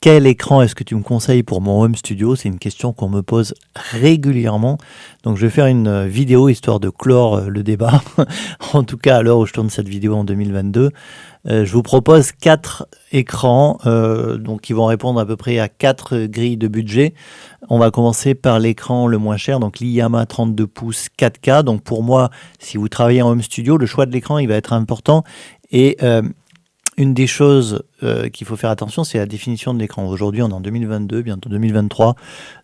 quel écran est-ce que tu me conseilles pour mon home studio? C'est une question qu'on me pose régulièrement. Donc, je vais faire une vidéo histoire de clore le débat. En tout cas, à l'heure où je tourne cette vidéo en 2022. Je vous propose 4 écrans donc qui vont répondre à peu près à 4 grilles de budget. On va commencer par l'écran le moins cher, donc l'IYAMA 32 pouces 4K. Donc pour moi, si vous travaillez en home studio, le choix de l'écran il va être important. Et une des choses qu'il faut faire attention, c'est la définition de l'écran. Aujourd'hui, on est en 2022, bientôt 2023.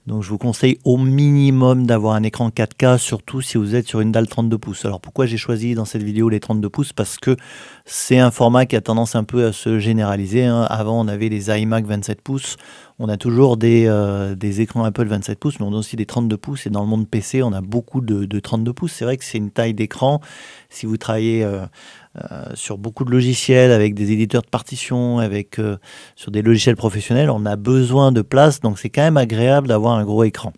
Donc, je vous conseille au minimum d'avoir un écran 4K, surtout si vous êtes sur une dalle 32 pouces. Alors, pourquoi j'ai choisi dans cette vidéo les 32 pouces? Parce que c'est un format qui a tendance un peu à se généraliser. Avant, on avait les iMac 27 pouces. On a toujours des écrans Apple 27 pouces, mais on a aussi des 32 pouces. Et dans le monde PC, on a beaucoup de 32 pouces. C'est vrai que c'est une taille d'écran. Si vous travaillez sur beaucoup de logiciels, avec des éditeurs de partitions, sur des logiciels professionnels, on a besoin de place. Donc, c'est quand même agréable d'avoir un gros écran.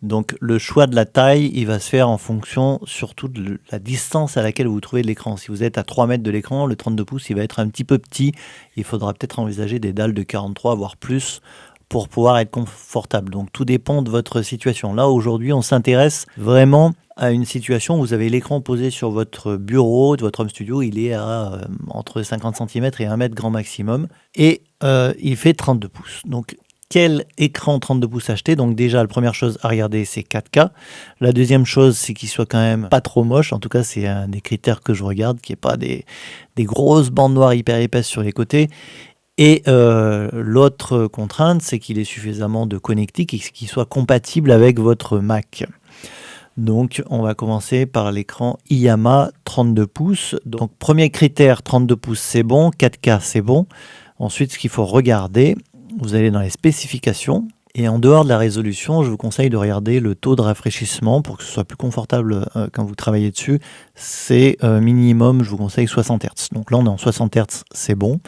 Donc, le choix de la taille, il va se faire en fonction surtout de la distance à laquelle vous trouvez l'écran. Si vous êtes à 3 mètres de l'écran, le 32 pouces, il va être un petit peu petit. Il faudra peut-être envisager des dalles de 43, voire plus, pour pouvoir être confortable. Donc, tout dépend de votre situation. Là, aujourd'hui, on s'intéresse vraiment à une situation où vous avez l'écran posé sur votre bureau de votre home studio. Il est à entre 50 cm et 1 mètre grand maximum. Et il fait 32 pouces. Donc, quel écran 32 pouces acheter? Donc déjà, la première chose à regarder, c'est 4K. La deuxième chose, c'est qu'il soit quand même pas trop moche. En tout cas, c'est un des critères que je regarde, qu'il n'y ait pas des grosses bandes noires hyper épaisses sur les côtés. Et l'autre contrainte, c'est qu'il ait suffisamment de connectique et qu'il soit compatible avec votre Mac. Donc, on va commencer par l'écran IYAMA 32 pouces. Donc, premier critère, 32 pouces, c'est bon. 4K, c'est bon. Ensuite, ce qu'il faut regarder, vous allez dans les spécifications. Et en dehors de la résolution, je vous conseille de regarder le taux de rafraîchissement pour que ce soit plus confortable quand vous travaillez dessus. C'est minimum, je vous conseille 60 Hz. Donc là, on est en 60 Hz, c'est bon.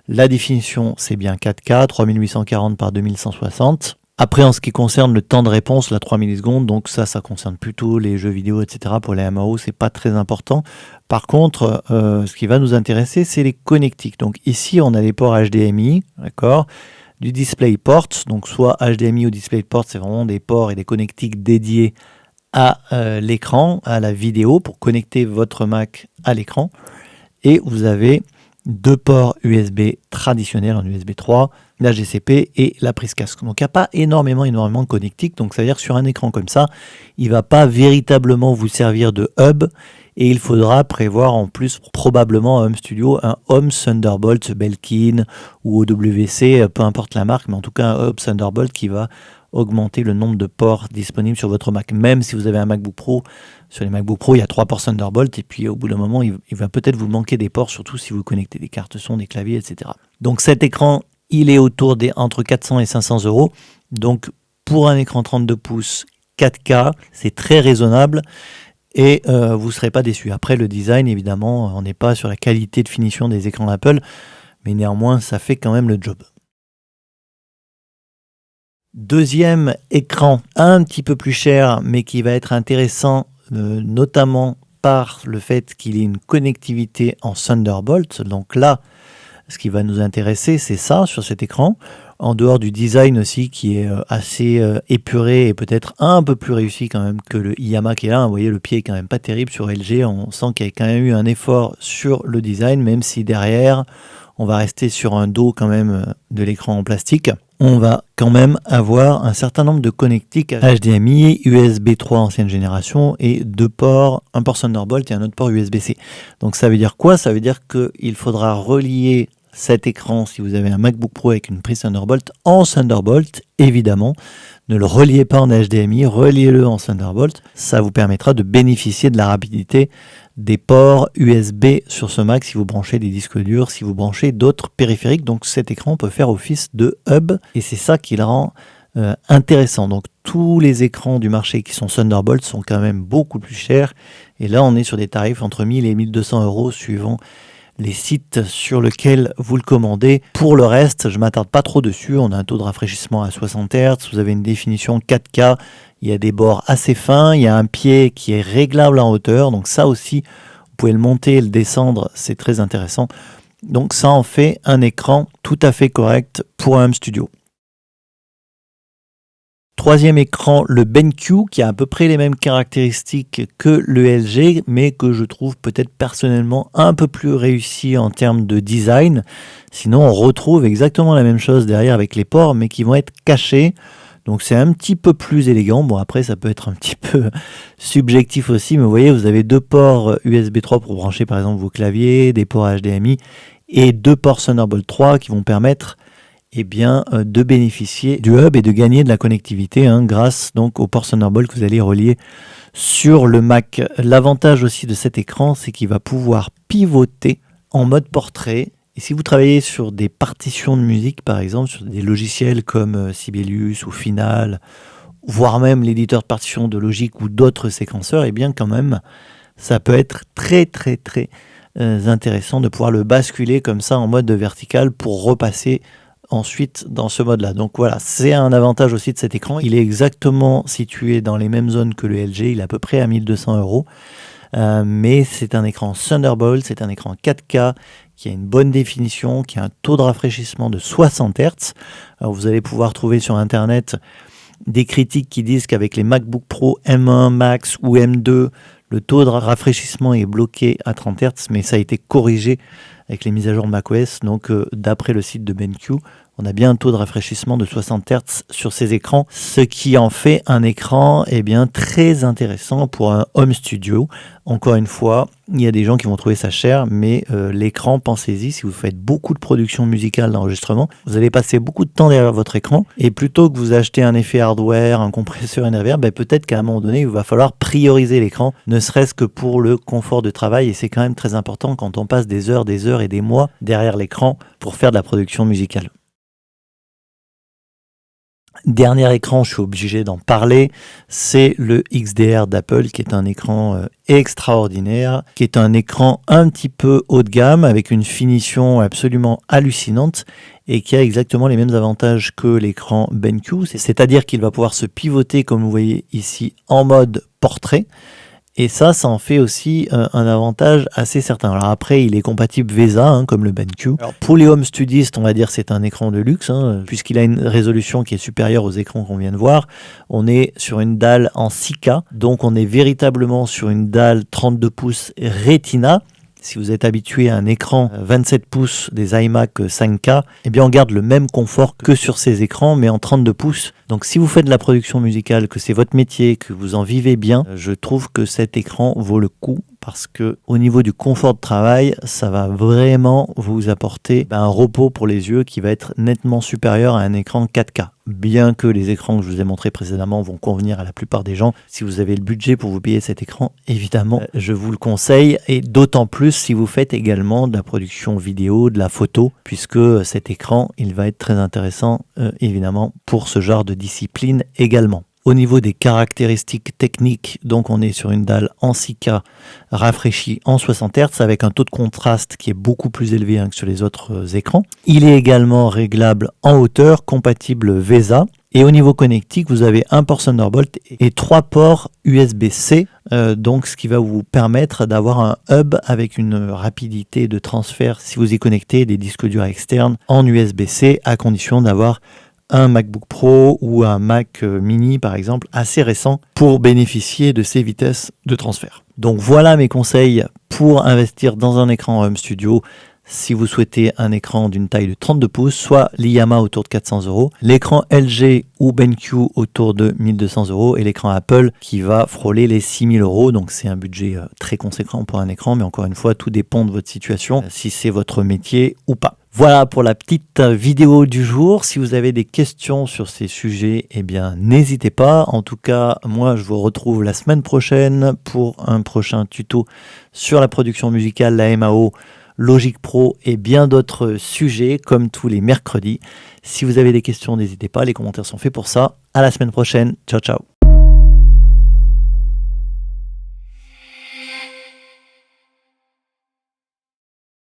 La définition, c'est bien 4K, 3840 par 2160. Après, en ce qui concerne le temps de réponse, la 3 millisecondes, donc ça concerne plutôt les jeux vidéo, etc. Pour les MAO, c'est pas très important. Par contre, ce qui va nous intéresser, c'est les connectiques. Donc ici, on a les ports HDMI, d'accord, du DisplayPort, donc soit HDMI ou DisplayPort, c'est vraiment des ports et des connectiques dédiés à l'écran, à la vidéo, pour connecter votre Mac à l'écran. Et vous avez 2 ports USB traditionnels en USB 3, la GCP et la prise casque. Donc il n'y a pas énormément de connectiques, donc ça veut dire que sur un écran comme ça, il ne va pas véritablement vous servir de hub, et il faudra prévoir en plus probablement à Home Studio un Home Thunderbolt Belkin ou OWC, peu importe la marque, mais en tout cas un Hub Thunderbolt qui va augmenter le nombre de ports disponibles sur votre Mac. Même si vous avez un MacBook Pro, sur les MacBook Pro, il y a 3 ports Thunderbolt, et puis au bout d'un moment, il va peut-être vous manquer des ports, surtout si vous connectez des cartes son, des claviers, etc. Donc cet écran, il est autour des entre 400 et 500 euros. Donc pour un écran 32 pouces 4K, c'est très raisonnable. Et vous ne serez pas déçu. Après, le design, évidemment, on n'est pas sur la qualité de finition des écrans Apple, mais néanmoins, ça fait quand même le job. Deuxième écran, un petit peu plus cher, mais qui va être intéressant, notamment par le fait qu'il ait une connectivité en Thunderbolt. Donc là, ce qui va nous intéresser, c'est ça, sur cet écran. En dehors du design aussi, qui est assez épuré et peut-être un peu plus réussi quand même que le IYAMA qui est là. Vous voyez, le pied est quand même pas terrible sur LG. On sent qu'il y a quand même eu un effort sur le design, même si derrière, on va rester sur un dos quand même de l'écran en plastique. On va quand même avoir un certain nombre de connectiques HDMI, USB 3 ancienne génération et 2 ports, un port Thunderbolt et un autre port USB-C. Donc ça veut dire quoi? Ça veut dire qu'il faudra relier cet écran, si vous avez un MacBook Pro avec une prise Thunderbolt, en Thunderbolt, évidemment. Ne le reliez pas en HDMI, reliez-le en Thunderbolt. Ça vous permettra de bénéficier de la rapidité des ports USB sur ce Mac si vous branchez des disques durs, si vous branchez d'autres périphériques. Donc cet écran peut faire office de hub et c'est ça qui le rend intéressant. Donc tous les écrans du marché qui sont Thunderbolt sont quand même beaucoup plus chers. Et là, on est sur des tarifs entre 1000 et 1200 euros suivant les sites sur lesquels vous le commandez. Pour le reste, je ne m'attarde pas trop dessus. On a un taux de rafraîchissement à 60 Hz, vous avez une définition 4K, il y a des bords assez fins, il y a un pied qui est réglable en hauteur, donc ça aussi, vous pouvez le monter et le descendre, c'est très intéressant. Donc ça en fait un écran tout à fait correct pour un home studio. Troisième écran, le BenQ, qui a à peu près les mêmes caractéristiques que le LG, mais que je trouve peut-être personnellement un peu plus réussi en termes de design. Sinon, on retrouve exactement la même chose derrière avec les ports, mais qui vont être cachés. Donc c'est un petit peu plus élégant. Bon, après, ça peut être un petit peu subjectif aussi, mais vous voyez, vous avez 2 ports USB 3 pour brancher par exemple vos claviers, des ports HDMI et 2 ports Thunderbolt 3 qui vont permettre de bénéficier du hub et de gagner de la connectivité grâce donc au port Thunderbolt que vous allez relier sur le Mac. L'avantage aussi de cet écran, c'est qu'il va pouvoir pivoter en mode portrait. Et si vous travaillez sur des partitions de musique, par exemple, sur des logiciels comme Sibelius ou Final, voire même l'éditeur de partitions de Logic ou d'autres séquenceurs, et bien quand même, ça peut être très intéressant de pouvoir le basculer comme ça en mode vertical pour repasser ensuite dans ce mode là. Donc voilà, c'est un avantage aussi de cet écran. Il est exactement situé dans les mêmes zones que le LG, il est à peu près à 1200 €. Mais c'est un écran Thunderbolt, c'est un écran 4K qui a une bonne définition, qui a un taux de rafraîchissement de 60 Hz. Alors vous allez pouvoir trouver sur internet des critiques qui disent qu'avec les MacBook Pro M1 Max ou M2, le taux de rafraîchissement est bloqué à 30 Hz, mais ça a été corrigé avec les mises à jour de macOS. Donc d'après le site de BenQ, on a bien un taux de rafraîchissement de 60 Hz sur ces écrans, ce qui en fait un écran très intéressant pour un home studio. Encore une fois, il y a des gens qui vont trouver ça cher, mais l'écran, pensez-y, si vous faites beaucoup de production musicale d'enregistrement, vous allez passer beaucoup de temps derrière votre écran, et plutôt que vous achetez un effet hardware, un compresseur, une reverb, peut-être qu'à un moment donné, il va falloir prioriser l'écran, ne serait-ce que pour le confort de travail, et c'est quand même très important quand on passe des heures et des mois derrière l'écran pour faire de la production musicale. Dernier écran, je suis obligé d'en parler, c'est le XDR d'Apple, qui est un écran extraordinaire, qui est un écran un petit peu haut de gamme, avec une finition absolument hallucinante, et qui a exactement les mêmes avantages que l'écran BenQ, c'est-à-dire qu'il va pouvoir se pivoter, comme vous voyez ici, en mode portrait. Et ça en fait aussi un avantage assez certain. Alors après, il est compatible VESA, comme le BenQ. Alors pour les home studistes, on va dire c'est un écran de luxe, puisqu'il a une résolution qui est supérieure aux écrans qu'on vient de voir. On est sur une dalle en 6K, donc on est véritablement sur une dalle 32 pouces Retina. Si vous êtes habitué à un écran 27 pouces des iMac 5K, on garde le même confort que sur ces écrans, mais en 32 pouces. Donc si vous faites de la production musicale, que c'est votre métier, que vous en vivez bien, je trouve que cet écran vaut le coup, parce que au niveau du confort de travail, ça va vraiment vous apporter un repos pour les yeux qui va être nettement supérieur à un écran 4K. Bien que les écrans que je vous ai montrés précédemment vont convenir à la plupart des gens, si vous avez le budget pour vous payer cet écran, évidemment, je vous le conseille, et d'autant plus si vous faites également de la production vidéo, de la photo, puisque cet écran, il va être très intéressant, évidemment, pour ce genre de discipline également. Au niveau des caractéristiques techniques, donc on est sur une dalle en 6K rafraîchie en 60 Hz avec un taux de contraste qui est beaucoup plus élevé que sur les autres écrans. Il est également réglable en hauteur, compatible VESA. Et au niveau connectique, vous avez un port Thunderbolt et 3 ports USB-C, donc ce qui va vous permettre d'avoir un hub avec une rapidité de transfert si vous y connectez des disques durs externes en USB-C, à condition d'avoir un MacBook Pro ou un Mac mini par exemple assez récent pour bénéficier de ces vitesses de transfert. Donc voilà mes conseils pour investir dans un écran home studio si vous souhaitez un écran d'une taille de 32 pouces, soit l'IYAMA autour de 400 €, l'écran LG ou BenQ autour de 1200 € et l'écran Apple qui va frôler les 6000 €. Donc c'est un budget très conséquent pour un écran, mais encore une fois, tout dépend de votre situation, si c'est votre métier ou pas. Voilà pour la petite vidéo du jour. Si vous avez des questions sur ces sujets, n'hésitez pas. En tout cas, moi, je vous retrouve la semaine prochaine pour un prochain tuto sur la production musicale, la MAO, Logic Pro et bien d'autres sujets comme tous les mercredis. Si vous avez des questions, n'hésitez pas, les commentaires sont faits pour ça. À la semaine prochaine, ciao ciao.